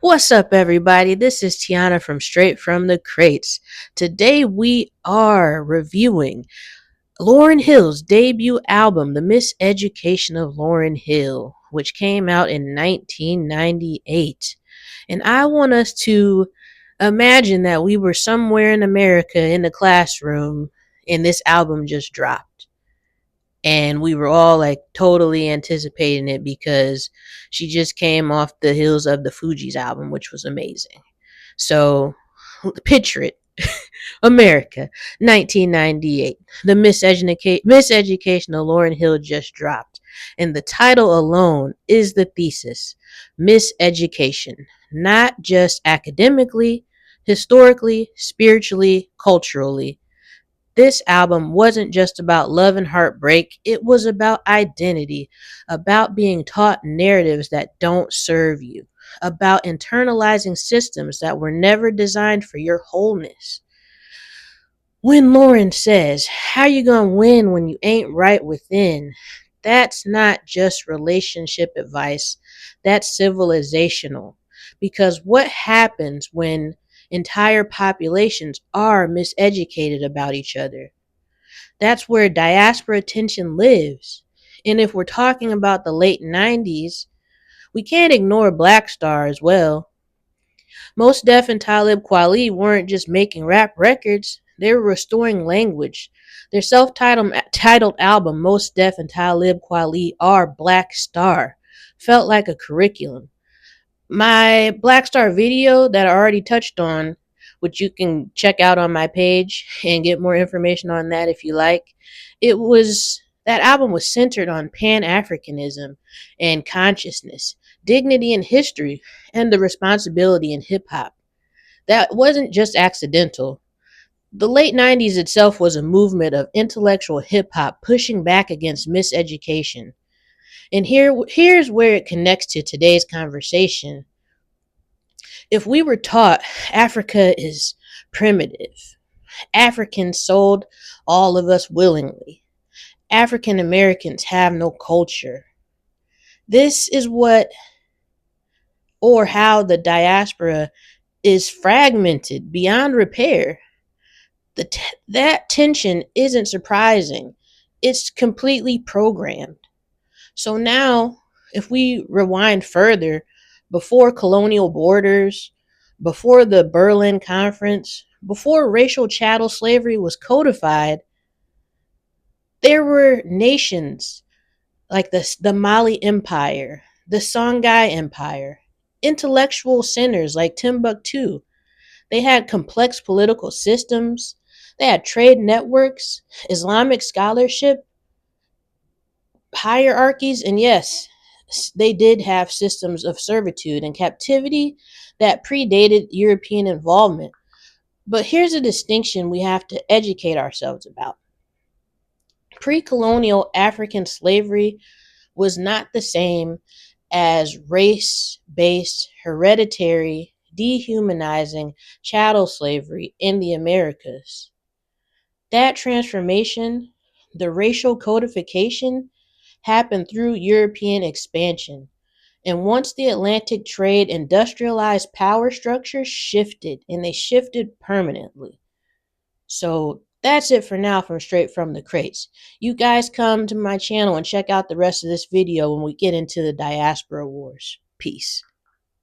What's up, everybody? This is Tiana from Straight from the Crates. Today we are reviewing Lauryn Hill's debut album, The Miseducation of Lauryn Hill, which came out in 1998. And I want us to imagine that we were somewhere in America in the classroom and this album just dropped. And we were all like totally anticipating it because she just came off the heels of the Fugees album, which was amazing. So picture it. America, 1998. The Miseducation of Lauryn Hill just dropped. And the title alone is the thesis. Miseducation. Not just academically, historically, spiritually, culturally. This album wasn't just about love and heartbreak, it was about identity, about being taught narratives that don't serve you, about internalizing systems that were never designed for your wholeness. When Lauren says, "How you gonna win when you ain't right within?" That's not just relationship advice, that's civilizational. Because what happens when entire populations are miseducated about each other? That's where diaspora tension lives. And if we're talking about the late 90s, we can't ignore Black Star as well. Most Def and Talib Kweli weren't just making rap records, they were restoring language. Their self-titled album, Most Def and Talib Kweli Are Black Star, felt like a curriculum. My Black Star video that I already touched on, which you can check out on my page and get more information on that if you like. That album was centered on Pan-Africanism and consciousness, dignity in history, and the responsibility in hip hop. That wasn't just accidental. The late 90s itself was a movement of intellectual hip hop pushing back against miseducation. And here's where it connects to today's conversation. If we were taught Africa is primitive, Africans sold all of us willingly, African Americans have no culture, this is what or how the diaspora is fragmented beyond repair. That tension isn't surprising, it's completely programmed. So now, if we rewind further, before colonial borders, before the Berlin Conference, before racial chattel slavery was codified, there were nations like the Mali Empire, the Songhai Empire, intellectual centers like Timbuktu. They had complex political systems, they had trade networks, Islamic scholarship, hierarchies, and yes, they did have systems of servitude and captivity that predated European involvement. But here's a distinction we have to educate ourselves about. Pre colonial African slavery was not the same as race based, hereditary, dehumanizing chattel slavery in the Americas. That transformation, the racial codification, happened through European expansion. And once the Atlantic trade industrialized, power structures shifted, and they shifted permanently. So that's it for now from Straight from the Crates. You guys come to my channel and check out the rest of this video when we get into the diaspora wars. Peace.